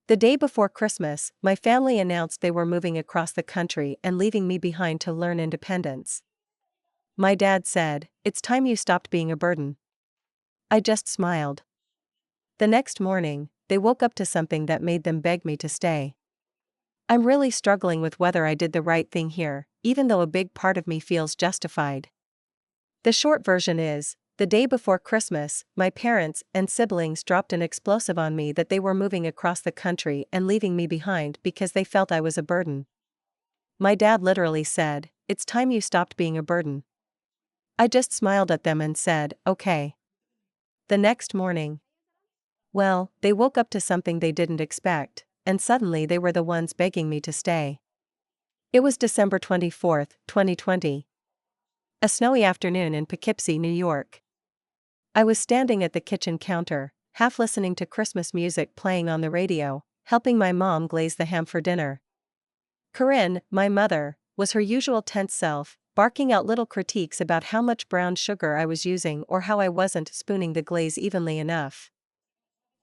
The day before Christmas, my family announced they were moving across the country and leaving me behind to learn independence. My dad said, "It's time you stopped being a burden." I just smiled. The next morning, they woke up to something that made them beg me to stay. I'm really struggling with whether I did the right thing here, even though a big part of me feels justified. The short version is, the day before Christmas, my parents and siblings dropped an explosive on me that they were moving across the country and leaving me behind because they felt I was a burden. My dad literally said, "It's time you stopped being a burden." I just smiled at them and said, "Okay." The next morning, well, they woke up to something they didn't expect, and suddenly they were the ones begging me to stay. It was December 24th, 2020. A snowy afternoon in Poughkeepsie, New York. I was standing at the kitchen counter, half listening to Christmas music playing on the radio, helping my mom glaze the ham for dinner. Corinne, my mother, was her usual tense self, barking out little critiques about how much brown sugar I was using or how I wasn't spooning the glaze evenly enough.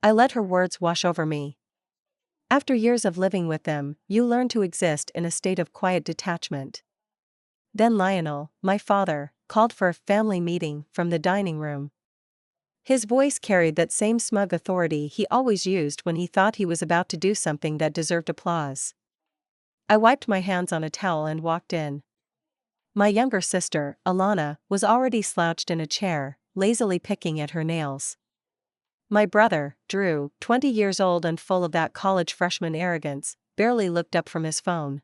I let her words wash over me. After years of living with them, you learn to exist in a state of quiet detachment. Then Lionel, my father, called for a family meeting from the dining room. His voice carried that same smug authority he always used when he thought he was about to do something that deserved applause. I wiped my hands on a towel and walked in. My younger sister, Alana, was already slouched in a chair, lazily picking at her nails. My brother, Drew, 20 years old and full of that college freshman arrogance, barely looked up from his phone.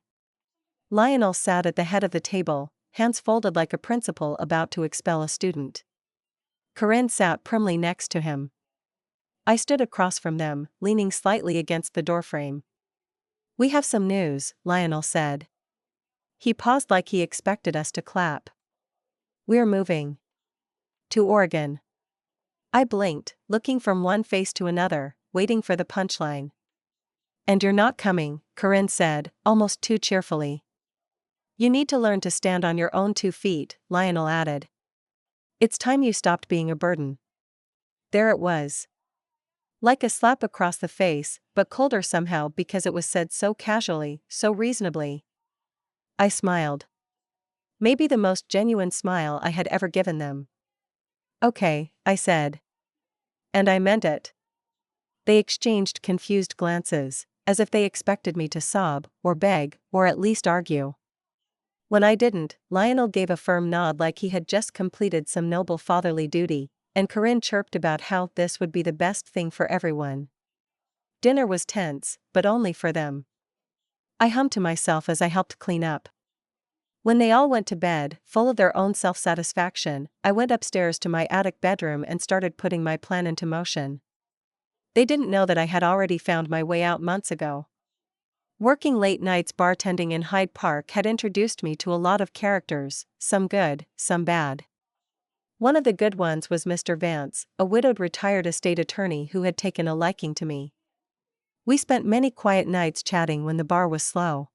Lionel sat at the head of the table, hands folded like a principal about to expel a student. Corinne sat primly next to him. I stood across from them, leaning slightly against the doorframe. "We have some news," Lionel said. He paused like he expected us to clap. "We're moving to Oregon." I blinked, looking from one face to another, waiting for the punchline. "And you're not coming," Corinne said, almost too cheerfully. "You need to learn to stand on your own 2 feet," Lionel added. "It's time you stopped being a burden." There it was. Like a slap across the face, but colder somehow because it was said so casually, so reasonably. I smiled. Maybe the most genuine smile I had ever given them. "Okay," I said. And I meant it. They exchanged confused glances, as if they expected me to sob, or beg, or at least argue. When I didn't, Lionel gave a firm nod like he had just completed some noble fatherly duty, and Corinne chirped about how this would be the best thing for everyone. Dinner was tense, but only for them. I hummed to myself as I helped clean up. When they all went to bed, full of their own self-satisfaction, I went upstairs to my attic bedroom and started putting my plan into motion. They didn't know that I had already found my way out months ago. Working late nights bartending in Hyde Park had introduced me to a lot of characters, some good, some bad. One of the good ones was Mr. Vance, a widowed retired estate attorney who had taken a liking to me. We spent many quiet nights chatting when the bar was slow.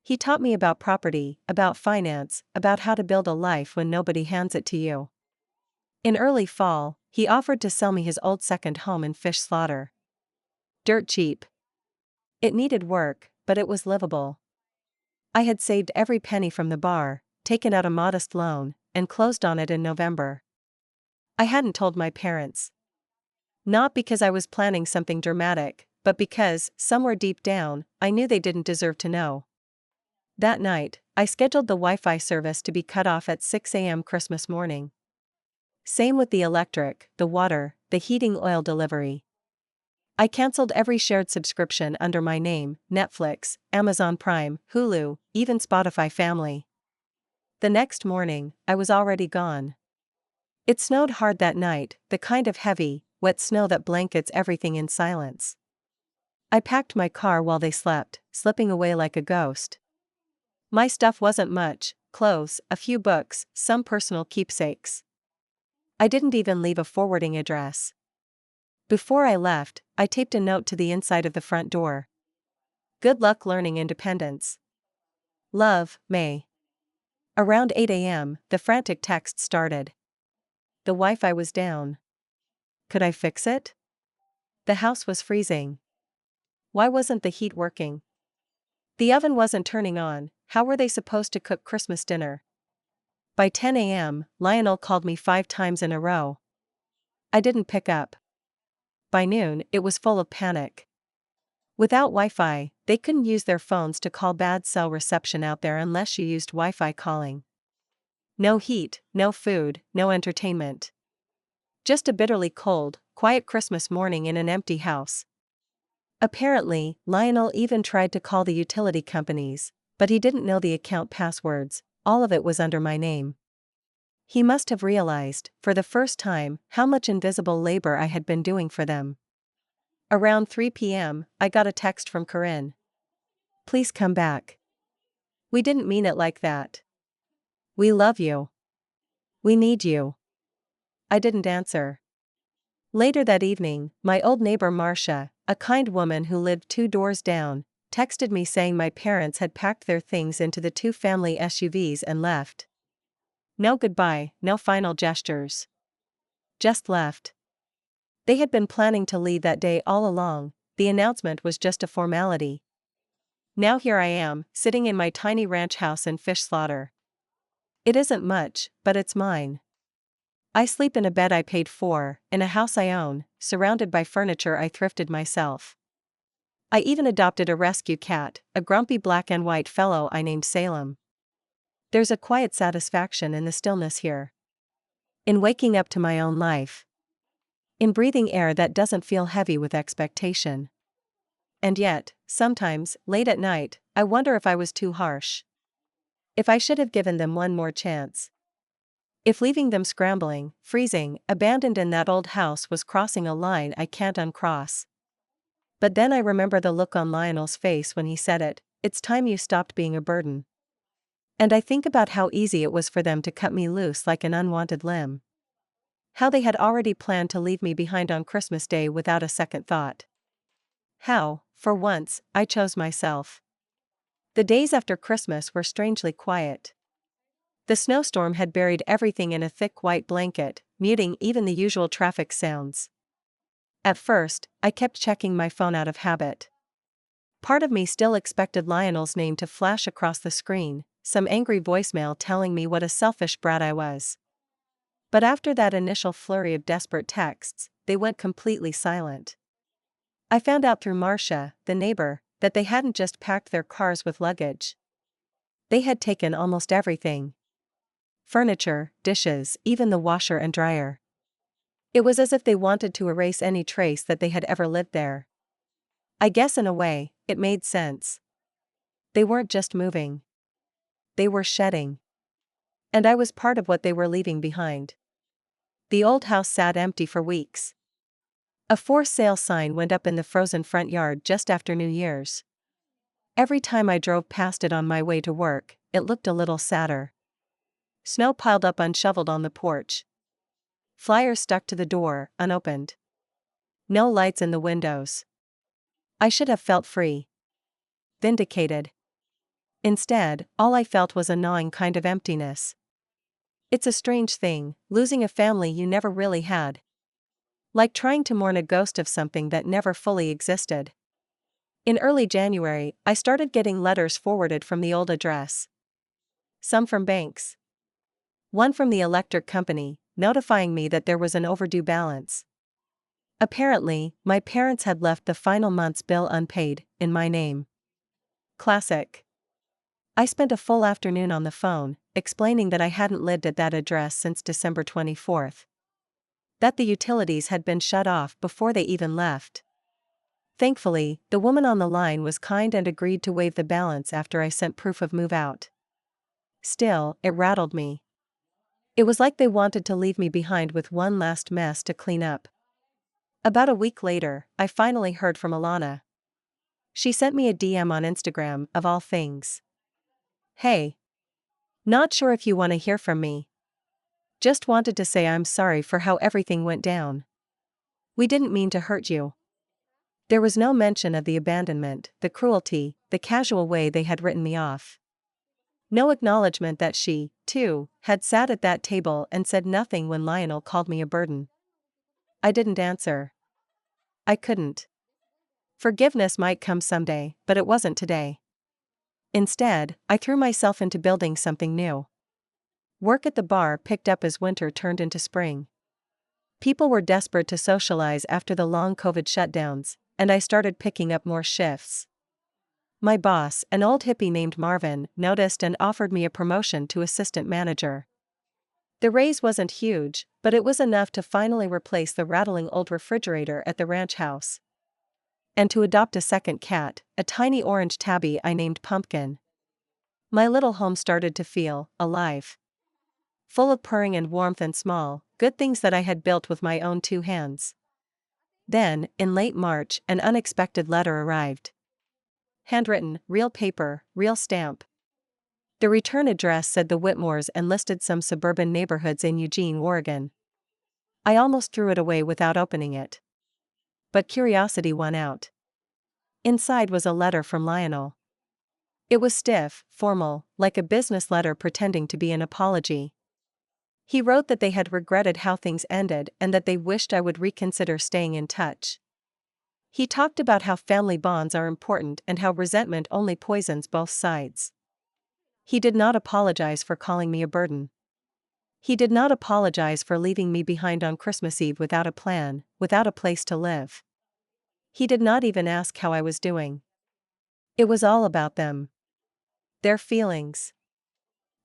He taught me about property, about finance, about how to build a life when nobody hands it to you. In early fall, he offered to sell me his old second home in Fish Slaughter. Dirt cheap. It needed work, but it was livable. I had saved every penny from the bar, taken out a modest loan, and closed on it in November. I hadn't told my parents. Not because I was planning something dramatic, but because, somewhere deep down, I knew they didn't deserve to know. That night, I scheduled the Wi-Fi service to be cut off at 6 a.m. Christmas morning. Same with the electric, the water, the heating oil delivery. I canceled every shared subscription under my name, Netflix, Amazon Prime, Hulu, even Spotify Family. The next morning, I was already gone. It snowed hard that night, the kind of heavy, wet snow that blankets everything in silence. I packed my car while they slept, slipping away like a ghost. My stuff wasn't much: clothes, a few books, some personal keepsakes. I didn't even leave a forwarding address. Before I left, I taped a note to the inside of the front door. "Good luck learning independence. Love, May." Around 8 a.m., the frantic text started. The Wi-Fi was down. Could I fix it? The house was freezing. Why wasn't the heat working? The oven wasn't turning on. How were they supposed to cook Christmas dinner? By 10 a.m., Lionel called me 5 times in a row. I didn't pick up. By noon, it was full of panic. Without Wi-Fi, they couldn't use their phones to call bad cell reception out there unless you used Wi-Fi calling. No heat, no food, no entertainment. Just a bitterly cold, quiet Christmas morning in an empty house. Apparently, Lionel even tried to call the utility companies, but he didn't know the account passwords. All of it was under my name. He must have realized, for the first time, how much invisible labor I had been doing for them. Around 3 p.m., I got a text from Corinne. Please come back. We didn't mean it like that. We love you. We need you. I didn't answer. Later that evening, my old neighbor Marcia, a kind woman who lived 2 doors down, texted me saying my parents had packed their things into the 2-family SUVs and left. No goodbye, no final gestures. Just left. They had been planning to leave that day all along. The announcement was just a formality. Now here I am, sitting in my tiny ranch house in Fish Slaughter. It isn't much, but it's mine. I sleep in a bed I paid for, in a house I own, surrounded by furniture I thrifted myself. I even adopted a rescue cat, a grumpy black and white fellow I named Salem. There's a quiet satisfaction in the stillness here. In waking up to my own life. In breathing air that doesn't feel heavy with expectation. And yet, sometimes, late at night, I wonder if I was too harsh. If I should have given them one more chance. If leaving them scrambling, freezing, abandoned in that old house was crossing a line I can't uncross. But then I remember the look on Lionel's face when he said it. It's time you stopped being a burden. And I think about how easy it was for them to cut me loose like an unwanted limb. How they had already planned to leave me behind on Christmas Day without a second thought. How, for once, I chose myself. The days after Christmas were strangely quiet. The snowstorm had buried everything in a thick white blanket, muting even the usual traffic sounds. At first, I kept checking my phone out of habit. Part of me still expected Lionel's name to flash across the screen, some angry voicemail telling me what a selfish brat I was. But after that initial flurry of desperate texts, they went completely silent. I found out through Marcia, the neighbor, that they hadn't just packed their cars with luggage. They had taken almost everything. Furniture, dishes, even the washer and dryer. It was as if they wanted to erase any trace that they had ever lived there. I guess in a way, it made sense. They weren't just moving. They were shedding. And I was part of what they were leaving behind. The old house sat empty for weeks. A for sale sign went up in the frozen front yard just after New Year's. Every time I drove past it on my way to work, it looked a little sadder. Snow piled up unshoveled on the porch. Flyers stuck to the door, unopened. No lights in the windows. I should have felt free. Vindicated. Instead, all I felt was a gnawing kind of emptiness. It's a strange thing, losing a family you never really had. Like trying to mourn a ghost of something that never fully existed. In early January, I started getting letters forwarded from the old address. Some from banks. One from the electric company, notifying me that there was an overdue balance. Apparently, my parents had left the final month's bill unpaid, in my name. Classic. I spent a full afternoon on the phone, explaining that I hadn't lived at that address since December 24th. That the utilities had been shut off before they even left. Thankfully, the woman on the line was kind and agreed to waive the balance after I sent proof of move out. Still, it rattled me. It was like they wanted to leave me behind with one last mess to clean up. About a week later, I finally heard from Alana. She sent me a DM on Instagram, of all things. Hey. Not sure if you want to hear from me. Just wanted to say I'm sorry for how everything went down. We didn't mean to hurt you. There was no mention of the abandonment, the cruelty, the casual way they had written me off. No acknowledgement that she, too, had sat at that table and said nothing when Lionel called me a burden. I didn't answer. I couldn't. Forgiveness might come someday, but it wasn't today. Instead, I threw myself into building something new. Work at the bar picked up as winter turned into spring. People were desperate to socialize after the long COVID shutdowns, and I started picking up more shifts. My boss, an old hippie named Marvin, noticed and offered me a promotion to assistant manager. The raise wasn't huge, but it was enough to finally replace the rattling old refrigerator at the ranch house. And to adopt a second cat, a tiny orange tabby I named Pumpkin. My little home started to feel alive. Full of purring and warmth and small, good things that I had built with my own 2 hands. Then, in late March, an unexpected letter arrived. Handwritten, real paper, real stamp. The return address said the Whitmores and listed some suburban neighborhoods in Eugene, Oregon. I almost threw it away without opening it. But curiosity won out. Inside was a letter from Lionel. It was stiff, formal, like a business letter pretending to be an apology. He wrote that they had regretted how things ended and that they wished I would reconsider staying in touch. He talked about how family bonds are important and how resentment only poisons both sides. He did not apologize for calling me a burden. He did not apologize for leaving me behind on Christmas Eve without a plan, without a place to live. He did not even ask how I was doing. It was all about them. Their feelings.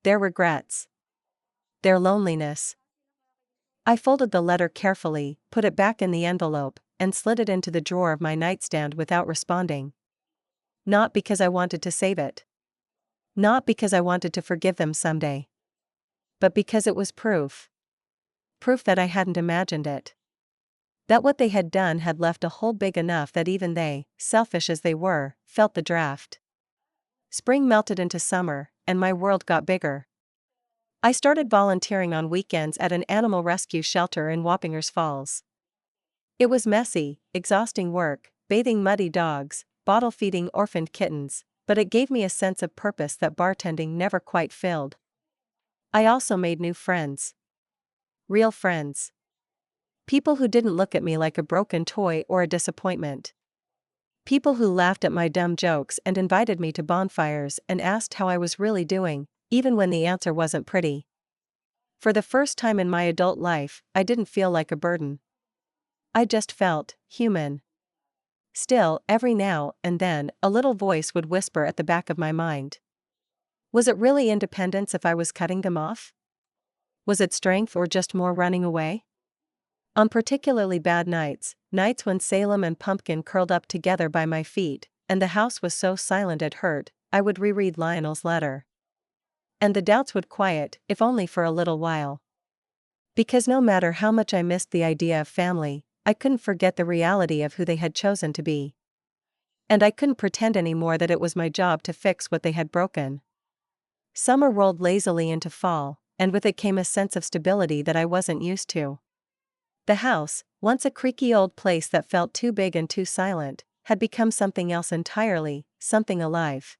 Their regrets. Their loneliness. I folded the letter carefully, put it back in the envelope, and slid it into the drawer of my nightstand without responding. Not because I wanted to save it. Not because I wanted to forgive them someday. But because it was proof. Proof that I hadn't imagined it. That what they had done had left a hole big enough that even they, selfish as they were, felt the draft. Spring melted into summer, and my world got bigger. I started volunteering on weekends at an animal rescue shelter in Wappingers Falls. It was messy, exhausting work, bathing muddy dogs, bottle-feeding orphaned kittens, but it gave me a sense of purpose that bartending never quite filled. I also made new friends. Real friends. People who didn't look at me like a broken toy or a disappointment. People who laughed at my dumb jokes and invited me to bonfires and asked how I was really doing, even when the answer wasn't pretty. For the first time in my adult life, I didn't feel like a burden. I just felt human. Still, every now and then, a little voice would whisper at the back of my mind. Was it really independence if I was cutting them off? Was it strength or just more running away? On particularly bad nights, nights when Salem and Pumpkin curled up together by my feet, and the house was so silent it hurt, I would reread Lionel's letter. And the doubts would quiet, if only for a little while. Because no matter how much I missed the idea of family, I couldn't forget the reality of who they had chosen to be. And I couldn't pretend anymore that it was my job to fix what they had broken. Summer rolled lazily into fall, and with it came a sense of stability that I wasn't used to. The house, once a creaky old place that felt too big and too silent, had become something else entirely, something alive.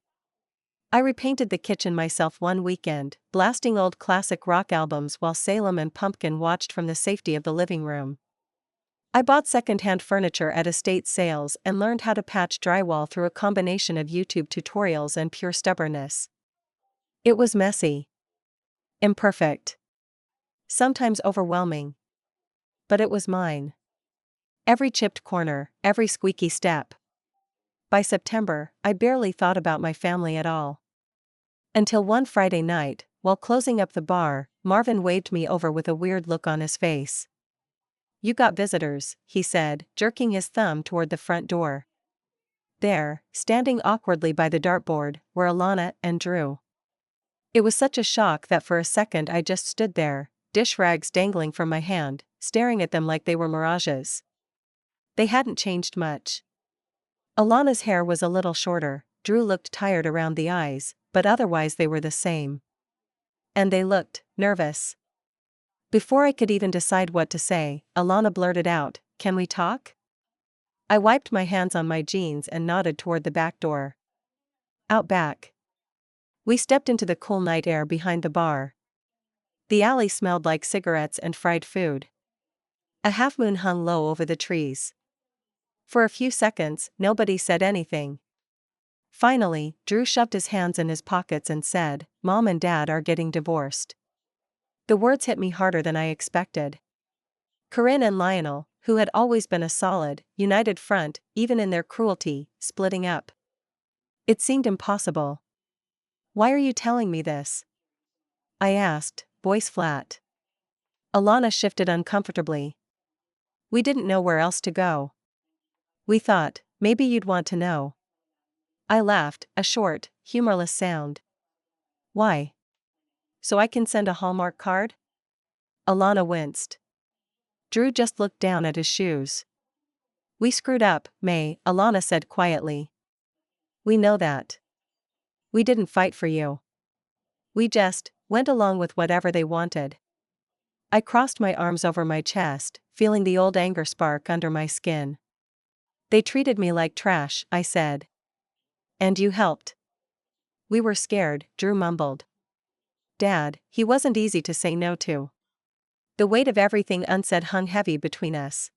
I repainted the kitchen myself one weekend, blasting old classic rock albums while Salem and Pumpkin watched from the safety of the living room. I bought second-hand furniture at estate sales and learned how to patch drywall through a combination of YouTube tutorials and pure stubbornness. It was messy. Imperfect. Sometimes overwhelming. But it was mine. Every chipped corner, every squeaky step. By September, I barely thought about my family at all. Until one Friday night, while closing up the bar, Marvin waved me over with a weird look on his face. "You got visitors," he said, jerking his thumb toward the front door. There, standing awkwardly by the dartboard, were Alana and Drew. It was such a shock that for a second I just stood there, dish rags dangling from my hand, staring at them like they were mirages. They hadn't changed much. Alana's hair was a little shorter, Drew looked tired around the eyes, but otherwise they were the same. And they looked nervous. Before I could even decide what to say, Alana blurted out, "Can we talk?" I wiped my hands on my jeans and nodded toward the back door. Out back. We stepped into the cool night air behind the bar. The alley smelled like cigarettes and fried food. A half-moon hung low over the trees. For a few seconds, nobody said anything. Finally, Drew shoved his hands in his pockets and said, "Mom and Dad are getting divorced." The words hit me harder than I expected. Corinne and Lionel, who had always been a solid, united front, even in their cruelty, splitting up. It seemed impossible. "Why are you telling me this?" I asked, voice flat. Alana shifted uncomfortably. "We didn't know where else to go. We thought, maybe you'd want to know." I laughed, a short, humorless sound. "Why? So I can send a Hallmark card?" Alana winced. Drew just looked down at his shoes. "We screwed up, May," Alana said quietly. "We know that. We didn't fight for you. We just went along with whatever they wanted." I crossed my arms over my chest, feeling the old anger spark under my skin. "They treated me like trash," I said. "And you helped." "We were scared," Drew mumbled. "Dad, he wasn't easy to say no to." The weight of everything unsaid hung heavy between us.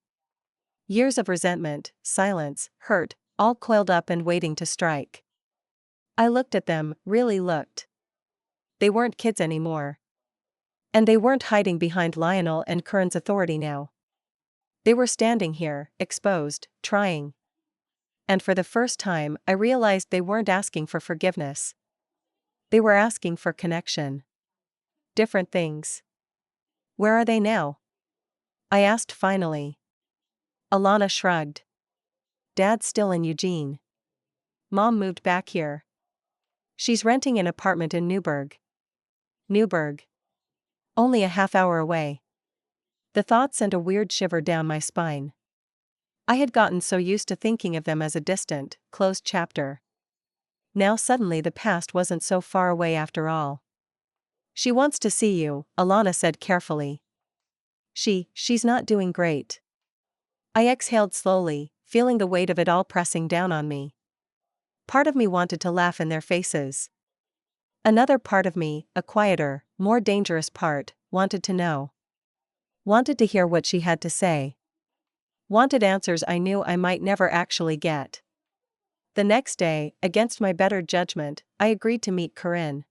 Years of resentment, silence, hurt, all coiled up and waiting to strike. I looked at them, really looked. They weren't kids anymore. And they weren't hiding behind Lionel and Corinne's authority now. They were standing here, exposed, trying. And for the first time, I realized they weren't asking for forgiveness. They were asking for connection. Different things. "Where are they now?" I asked finally. Alana shrugged. "Dad's still in Eugene. Mom moved back here. She's renting an apartment in Newburgh." Newburgh. Only a half-hour away. The thought sent a weird shiver down my spine. I had gotten so used to thinking of them as a distant, closed chapter. Now suddenly the past wasn't so far away after all. "She wants to see you," Alana said carefully. She's not doing great." I exhaled slowly, feeling the weight of it all pressing down on me. Part of me wanted to laugh in their faces. Another part of me, a quieter, more dangerous part, wanted to know. Wanted to hear what she had to say. Wanted answers I knew I might never actually get. The next day, against my better judgment, I agreed to meet Corinne.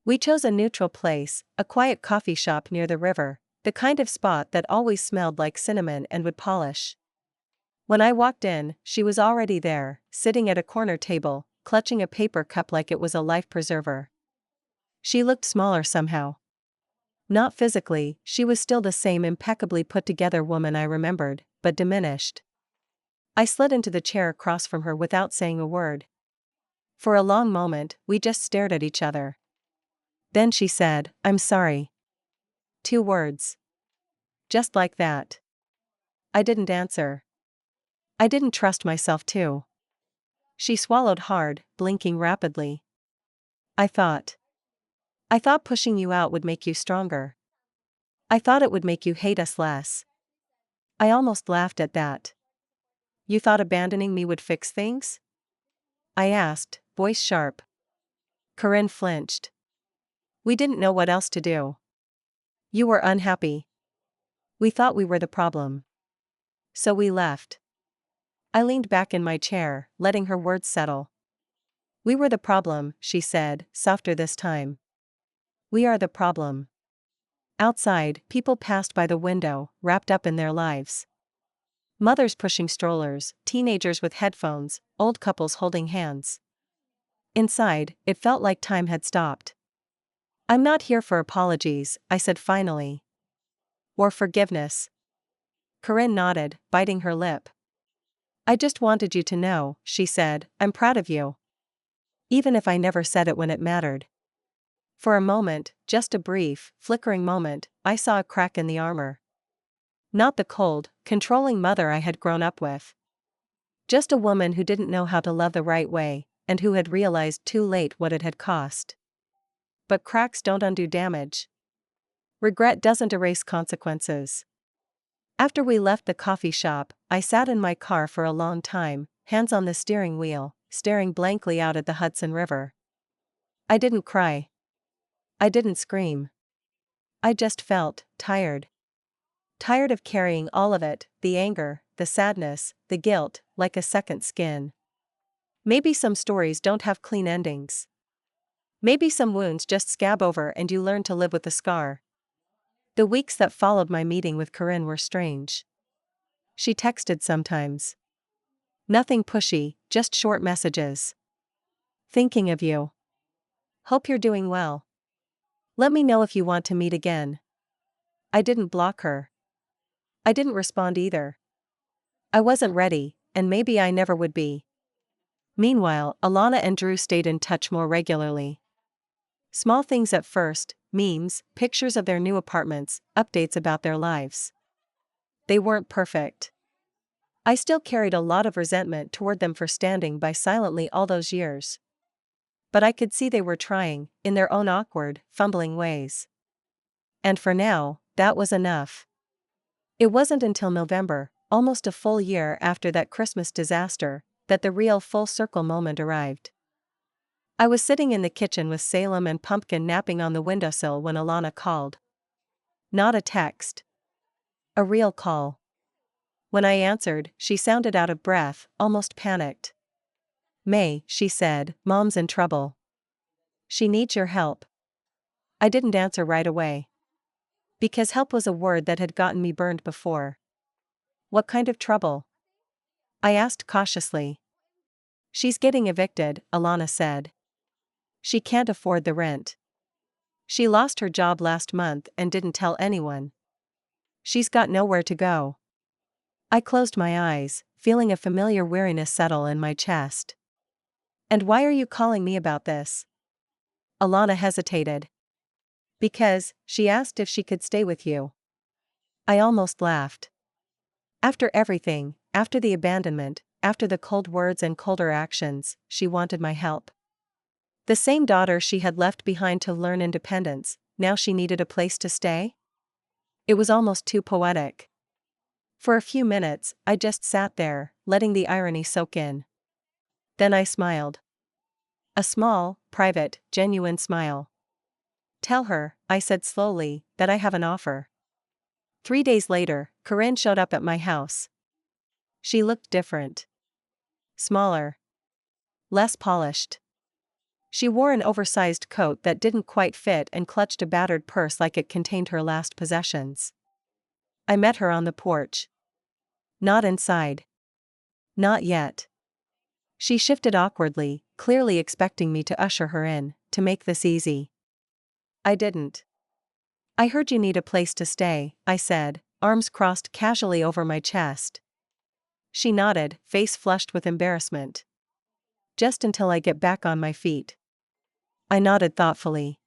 We chose a neutral place, a quiet coffee shop near the river, the kind of spot that always smelled like cinnamon and wood polish. When I walked in, she was already there, sitting at a corner table, clutching a paper cup like it was a life preserver. She looked smaller somehow. Not physically, she was still the same impeccably put-together woman I remembered, but diminished. I slid into the chair across from her without saying a word. For a long moment, we just stared at each other. Then she said, "I'm sorry." 2 words. Just like that. I didn't answer. I didn't trust myself to. She swallowed hard, blinking rapidly. I thought pushing you out would make you stronger. I thought it would make you hate us less." I almost laughed at that. "You thought abandoning me would fix things?" I asked, voice sharp. Corinne flinched. "We didn't know what else to do. You were unhappy. We thought we were the problem. So we left." I leaned back in my chair, letting her words settle. "We were the problem," she said, softer this time. "We are the problem." Outside, people passed by the window, wrapped up in their lives. Mothers pushing strollers, teenagers with headphones, old couples holding hands. Inside, it felt like time had stopped. "I'm not here for apologies," I said finally. "Or forgiveness." Corinne nodded, biting her lip. "I just wanted you to know," she said, "I'm proud of you. Even if I never said it when it mattered." For a moment, just a brief, flickering moment, I saw a crack in the armor. Not the cold, controlling mother I had grown up with. Just a woman who didn't know how to love the right way, and who had realized too late what it had cost. But cracks don't undo damage. Regret doesn't erase consequences. After we left the coffee shop, I sat in my car for a long time, hands on the steering wheel, staring blankly out at the Hudson River. I didn't cry. I didn't scream. I just felt tired. Tired of carrying all of it, the anger, the sadness, the guilt, like a second skin. Maybe some stories don't have clean endings. Maybe some wounds just scab over and you learn to live with the scar. The weeks that followed my meeting with Corinne were strange. She texted sometimes. Nothing pushy, just short messages. Thinking of you. Hope you're doing well. Let me know if you want to meet again. I didn't block her. I didn't respond either. I wasn't ready, and maybe I never would be. Meanwhile, Alana and Drew stayed in touch more regularly. Small things at first, memes, pictures of their new apartments, updates about their lives. They weren't perfect. I still carried a lot of resentment toward them for standing by silently all those years. But I could see they were trying, in their own awkward, fumbling ways. And for now, that was enough. It wasn't until November, almost a full year after that Christmas disaster, that the real full circle moment arrived. I was sitting in the kitchen with Salem and Pumpkin napping on the windowsill when Alana called. Not a text. A real call. When I answered, she sounded out of breath, almost panicked. "May," she said, "Mom's in trouble. She needs your help." I didn't answer right away. Because help was a word that had gotten me burned before. "What kind of trouble?" I asked cautiously. "She's getting evicted," Alana said. "She can't afford the rent. She lost her job last month and didn't tell anyone. She's got nowhere to go." I closed my eyes, feeling a familiar weariness settle in my chest. "And why are you calling me about this?" Alana hesitated. "Because, she asked if she could stay with you." I almost laughed. After everything, after the abandonment, after the cold words and colder actions, she wanted my help. The same daughter she had left behind to learn independence, now she needed a place to stay? It was almost too poetic. For a few minutes, I just sat there, letting the irony soak in. Then I smiled. A small, private, genuine smile. "Tell her," I said slowly, "that I have an offer." 3 days later, Corinne showed up at my house. She looked different. Smaller. Less polished. She wore an oversized coat that didn't quite fit and clutched a battered purse like it contained her last possessions. I met her on the porch. Not inside. Not yet. She shifted awkwardly, clearly expecting me to usher her in, to make this easy. I didn't. "I heard you need a place to stay," I said, arms crossed casually over my chest. She nodded, face flushed with embarrassment. "Just until I get back on my feet." I nodded thoughtfully.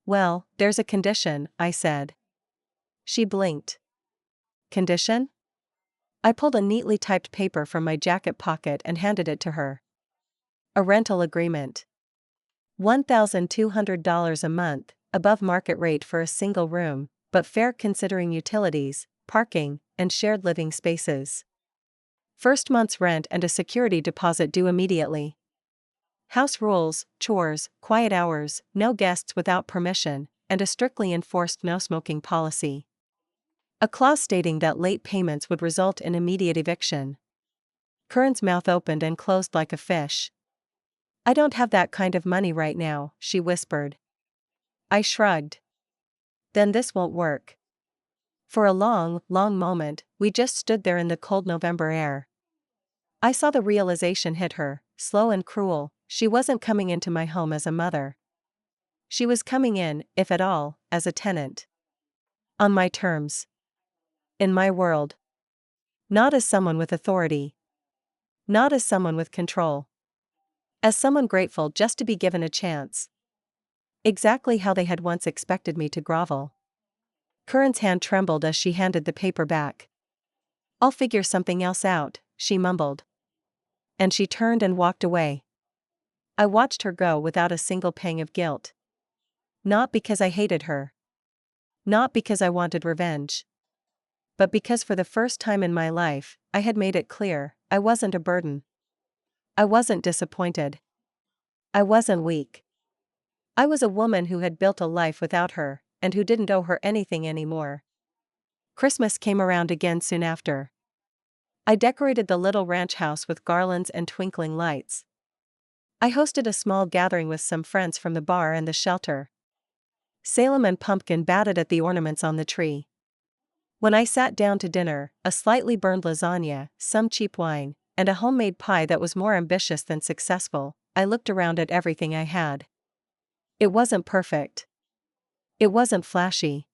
"Well, there's a condition," I said. She blinked. "Condition?" I pulled a neatly typed paper from my jacket pocket and handed it to her. "A rental agreement. $1,200 a month, above market rate for a single room, but fair considering utilities, parking, and shared living spaces. First month's rent and a security deposit due immediately. House rules, chores, quiet hours, no guests without permission, and a strictly enforced no-smoking policy. A clause stating that late payments would result in immediate eviction." Corinne's mouth opened and closed like a fish. "I don't have that kind of money right now," she whispered. I shrugged. "Then this won't work." For a long, long moment, we just stood there in the cold November air. I saw the realization hit her, slow and cruel. She wasn't coming into my home as a mother. She was coming in, if at all, as a tenant. On my terms. In my world. Not as someone with authority. Not as someone with control. As someone grateful just to be given a chance. Exactly how they had once expected me to grovel. Corinne's hand trembled as she handed the paper back. "I'll figure something else out," she mumbled. And she turned and walked away. I watched her go without a single pang of guilt. Not because I hated her. Not because I wanted revenge. But because for the first time in my life, I had made it clear, I wasn't a burden. I wasn't disappointed. I wasn't weak. I was a woman who had built a life without her, and who didn't owe her anything anymore. Christmas came around again soon after. I decorated the little ranch house with garlands and twinkling lights. I hosted a small gathering with some friends from the bar and the shelter. Salem and Pumpkin batted at the ornaments on the tree. When I sat down to dinner, a slightly burned lasagna, some cheap wine, and a homemade pie that was more ambitious than successful, I looked around at everything I had. It wasn't perfect. It wasn't flashy.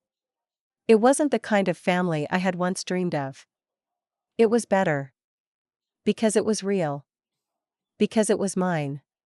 It wasn't the kind of family I had once dreamed of. It was better. Because it was real. Because it was mine.